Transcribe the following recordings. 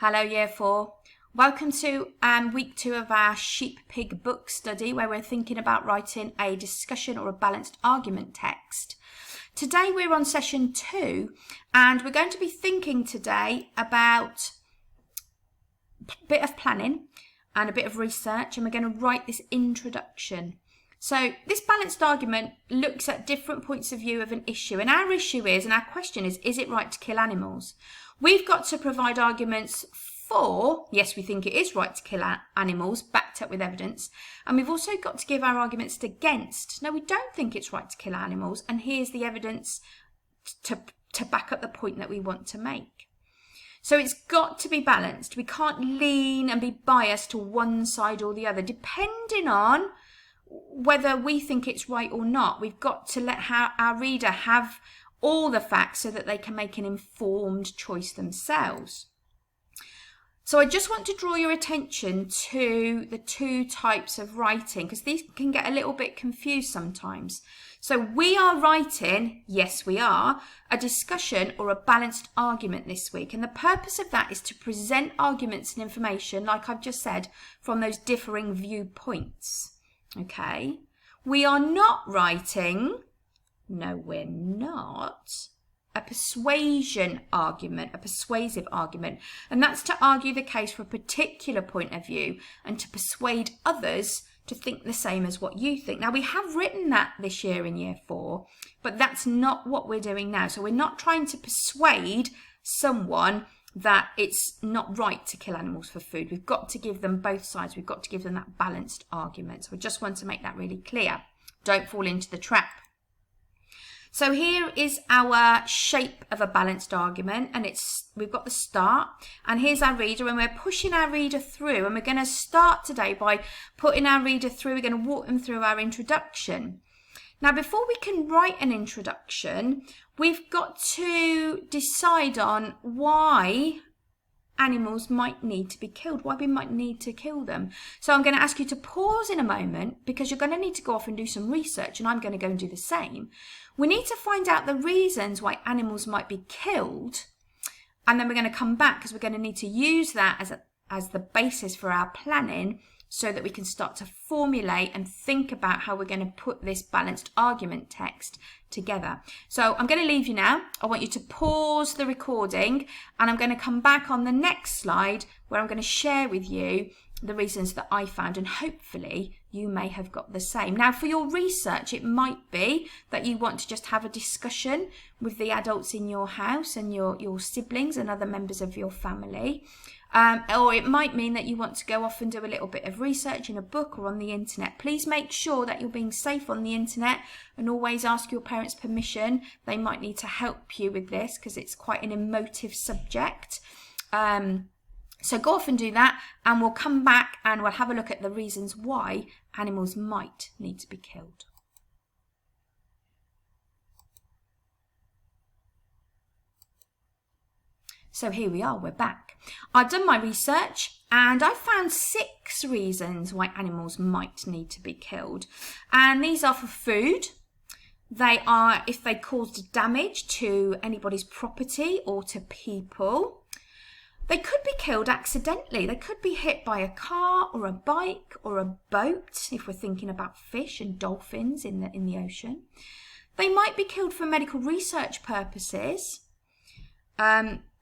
Hello Year 4. Welcome to week 2 of our Sheep Pig book study, where we're thinking about writing a discussion or a balanced argument text. Today we're on session 2 and we're going to be thinking today about a bit of planning and a bit of research, and we're going to write this introduction. So this balanced argument looks at different points of view of an issue, and our issue is, and our question is it right to kill animals? We've got to provide arguments for, yes, we think it is right to kill animals, backed up with evidence, and we've also got to give our arguments against. No, we don't think it's right to kill animals, and here's the evidence to back up the point that we want to make. So it's got to be balanced. We can't lean and be biased to one side or the other, depending on whether we think it's right or not. We've got to let our reader have all the facts so that they can make an informed choice themselves. So I just want to draw your attention to the two types of writing, because these can get a little bit confused sometimes. So we are writing, yes we are, a discussion or a balanced argument this week. And the purpose of that is to present arguments and information, like I've just said, from those differing viewpoints. Okay? We are not writing, no we're not, a persuasion argument, a persuasive argument. And that's to argue the case for a particular point of view and to persuade others to think the same as what you think. Now, we have written that this year in Year 4, but that's not what we're doing now. So we're not trying to persuade someone that it's not right to kill animals for food. We've got to give them both sides. We've got to give them that balanced argument. So I just want to make that really clear. Don't fall into the trap. So here is our shape of a balanced argument, and we've got the start, and here's our reader, and we're pushing our reader through, and we're going to start today by putting our reader through. We're going to walk them through our introduction. Now, before we can write an introduction, we've got to decide on why animals might need to be killed, why we might need to kill them. So I'm going to ask you to pause in a moment, because you're going to need to go off and do some research, and I'm going to go and do the same. We need to find out the reasons why animals might be killed, and then we're going to come back, because we're going to need to use that as the basis for our planning, so that we can start to formulate and think about how we're going to put this balanced argument text together. So I'm going to leave you now. I want you to pause the recording, and I'm going to come back on the next slide where I'm going to share with you the reasons that I found, and hopefully you may have got the same. Now, for your research, it might be that you want to just have a discussion with the adults in your house and your siblings and other members of your family. Or it might mean that you want to go off and do a little bit of research in a book or on the internet. Please make sure that you're being safe on the internet, and always ask your parents' permission. They might need to help you with this, because it's quite an emotive subject. So go off and do that, and we'll come back and we'll have a look at the reasons why animals might need to be killed. So here we are, we're back. I've done my research and I found 6 reasons why animals might need to be killed. And these are for food. They are if they caused damage to anybody's property or to people. They could be killed accidentally. They could be hit by a car or a bike or a boat, if we're thinking about fish and dolphins in the ocean. They might be killed for medical research purposes.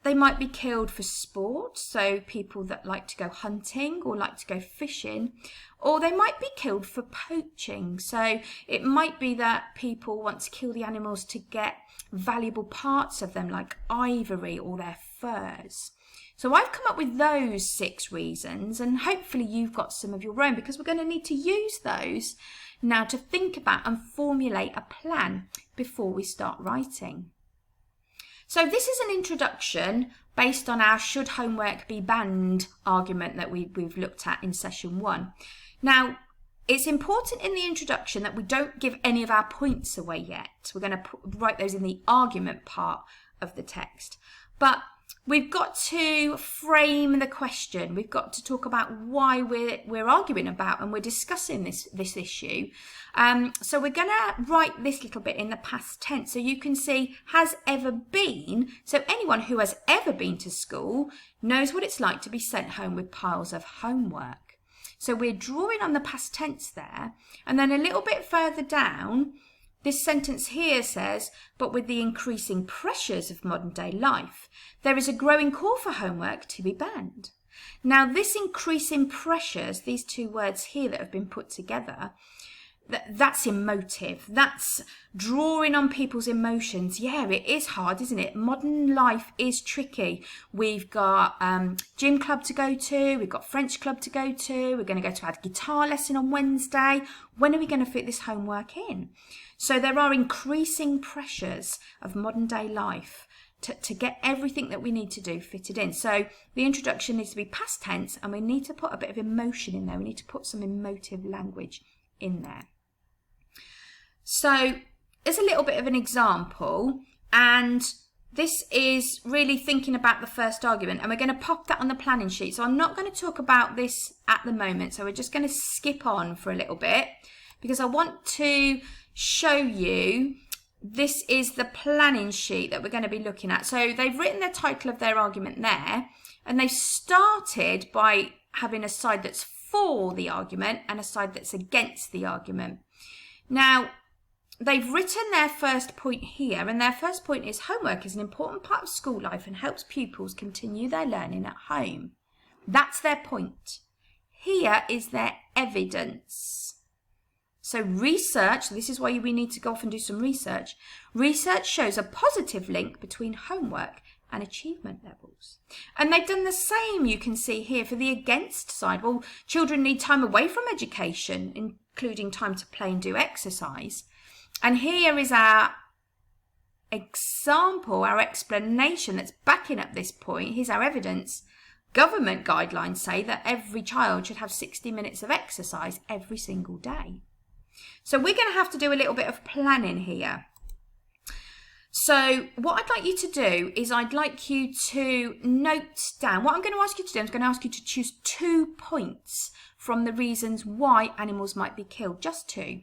They might be killed for sport, so people that like to go hunting or like to go fishing, or they might be killed for poaching. So it might be that people want to kill the animals to get valuable parts of them, like ivory or their furs. So I've come up with those 6 reasons, and hopefully you've got some of your own, because we're going to need to use those now to think about and formulate a plan before we start writing. So this is an introduction based on our should homework be banned argument that we've looked at in session 1. Now, it's important in the introduction that we don't give any of our points away yet. We're going to write those in the argument part of the text. But we've got to frame the question. We've got to talk about why we're arguing about and we're discussing this issue. So we're going to write this little bit in the past tense so you can see has ever been. So anyone who has ever been to school knows what it's like to be sent home with piles of homework. So we're drawing on the past tense there. And then a little bit further down, this sentence here says, but with the increasing pressures of modern day life, there is a growing call for homework to be banned. Now, this increasing pressures, these two words here that have been put together, that's emotive. That's drawing on people's emotions. Yeah, it is hard, isn't it? Modern life is tricky. We've got gym club to go to. We've got French club to go to. We're going to go to our guitar lesson on Wednesday. When are we going to fit this homework in? So there are increasing pressures of modern day life to get everything that we need to do fitted in. So the introduction needs to be past tense, and we need to put a bit of emotion in there. We need to put some emotive language in there. So there's a little bit of an example, and this is really thinking about the first argument, and we're going to pop that on the planning sheet. So I'm not going to talk about this at the moment, so we're just going to skip on for a little bit because I want to show you this is the planning sheet that we're going to be looking at. So they've written the title of their argument there, and they've started by having a side that's for the argument and a side that's against the argument. Now, they've written their first point here, and their first point is homework is an important part of school life and helps pupils continue their learning at home. That's their point. Here is their evidence. So research, this is why we need to go off and do some research. Research shows a positive link between homework and achievement levels. And they've done the same, you can see here, for the against side. Well, children need time away from education, including time to play and do exercise. And here is our example, our explanation that's backing up this point. Here's our evidence. Government guidelines say that every child should have 60 minutes of exercise every single day. So we're going to have to do a little bit of planning here. So what I'd like you to do is I'd like you to note down. What I'm going to ask you to do, I'm going to ask you to choose 2 points from the reasons why animals might be killed, just 2.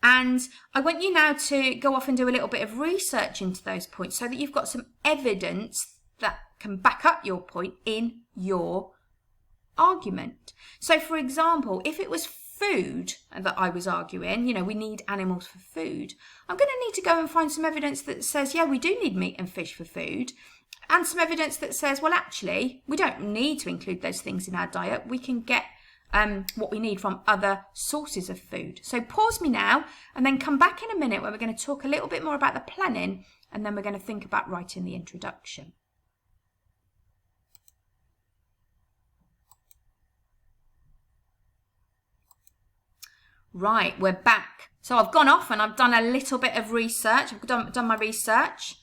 And I want you now to go off and do a little bit of research into those points so that you've got some evidence that can back up your point in your argument. So for example, if it was food that I was arguing, you know, we need animals for food, I'm going to need to go and find some evidence that says, yeah, we do need meat and fish for food, and some evidence that says, well, actually, we don't need to include those things in our diet. We can get what we need from other sources of food. So pause me now and then come back in a minute where we're going to talk a little bit more about the planning, and then we're going to think about writing the introduction. Right, we're back. So I've gone off and I've done a little bit of research. I've done my research,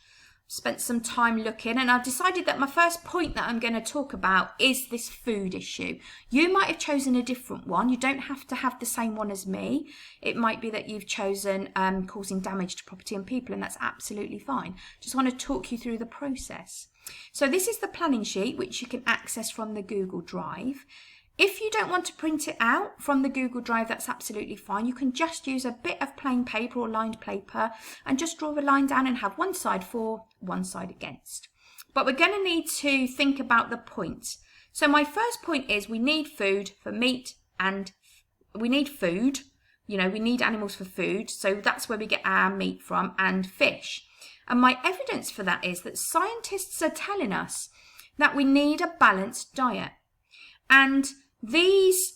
spent some time looking, and I've decided that my first point that I'm going to talk about is this food issue. You might have chosen a different one. You don't have to have the same one as me. It might be that you've chosen causing damage to property and people, and that's absolutely fine. Just want to talk you through the process. So this is the planning sheet, which you can access from the Google Drive. If you don't want to print it out from the Google Drive, that's absolutely fine. You can just use a bit of plain paper or lined paper and just draw a line down and have one side for, one side against. But we're going to need to think about the points. So my first point is we need food for meat, and we need food. You know, we need animals for food. So that's where we get our meat from, and fish. And my evidence for that is that scientists are telling us that we need a balanced diet. And this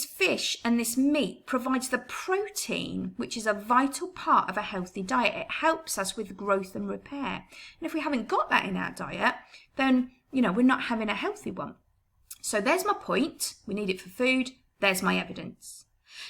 fish and this meat provides the protein, which is a vital part of a healthy diet. It helps us with growth and repair. And if we haven't got that in our diet, then, you know, we're not having a healthy one. So there's my point. We need it for food. There's my evidence.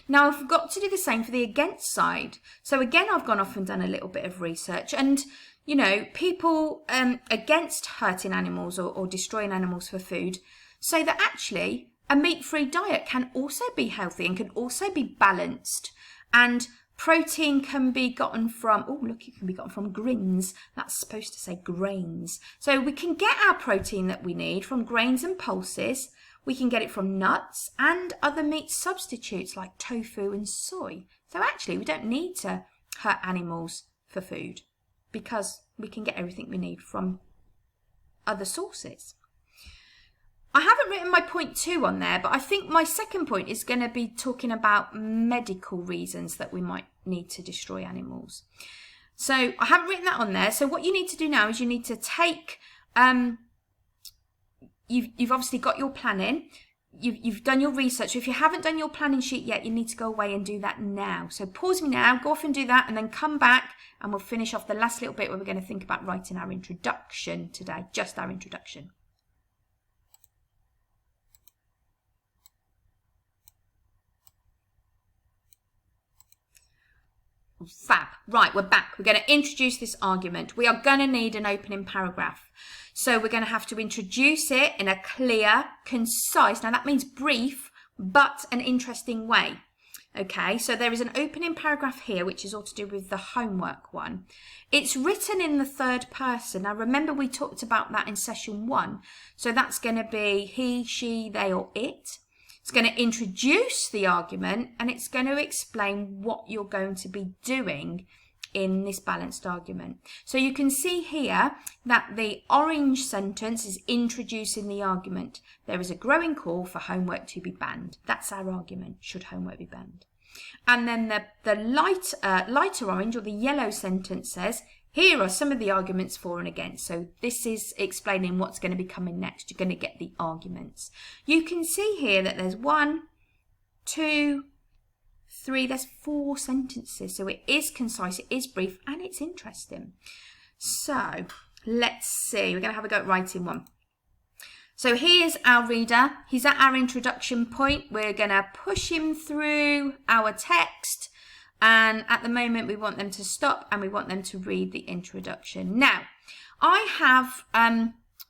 Now I've got to do the same for the against side. So again, I've gone off and done a little bit of research, and you know, people against hurting animals or destroying animals for food say that actually a meat-free diet can also be healthy and can also be balanced. And Protein can be gotten from, oh look, it can be gotten from grains. That's supposed to say grains. So we can get our protein that we need from grains and pulses. We can get it from nuts and other meat substitutes like tofu and soy. So actually we don't need to hurt animals for food because we can get everything we need from other sources. I haven't written my point 2 on there, but I think my second point is going to be talking about medical reasons that we might need to destroy animals. So I haven't written that on there. So what you need to do now is you need to take, you've obviously got your planning, you've done your research. So if you haven't done your planning sheet yet, you need to go away and do that now. So pause me now, go off and do that, and then come back and we'll finish off the last little bit where we're going to think about writing our introduction today, just our introduction. Fab. Right, we're back. We're going to introduce this argument. We are going to need an opening paragraph. So we're going to have to introduce it in a clear, concise, now that means brief, but an interesting way. Okay, so there is an opening paragraph here, which is all to do with the homework one. It's written in the third person. Now remember we talked about that in session 1. So that's going to be he, she, they, or it. It's going to introduce the argument and it's going to explain what you're going to be doing in this balanced argument. So you can see here that the orange sentence is introducing the argument. There is a growing call for homework to be banned. That's our argument, should homework be banned. And then the lighter orange or the yellow sentence says, here are some of the arguments for and against. So this is explaining what's going to be coming next. You're going to get the arguments. You can see here that there's 1, 2, 3, there's 4 sentences. So it is concise, it is brief, and it's interesting. So let's see. We're going to have a go at writing one. So here's our reader. He's at our introduction point. We're going to push him through our text. And at the moment, we want them to stop and we want them to read the introduction. Now, I have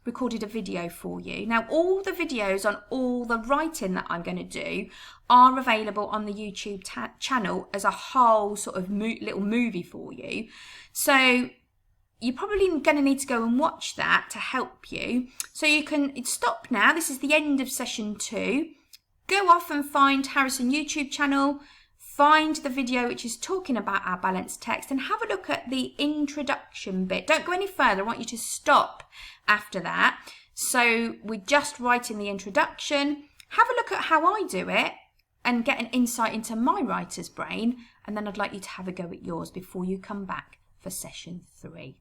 recorded a video for you. Now, all the videos on all the writing that I'm going to do are available on the YouTube channel as a whole sort of little movie for you. So you're probably going to need to go and watch that to help you. So you can stop now. This is the end of session 2. Go off and find Harrison YouTube channel. Find the video which is talking about our balanced text and have a look at the introduction bit. Don't go any further. I want you to stop after that. So we're just writing the introduction. Have a look at how I do it and get an insight into my writer's brain. And then I'd like you to have a go at yours before you come back for session 3.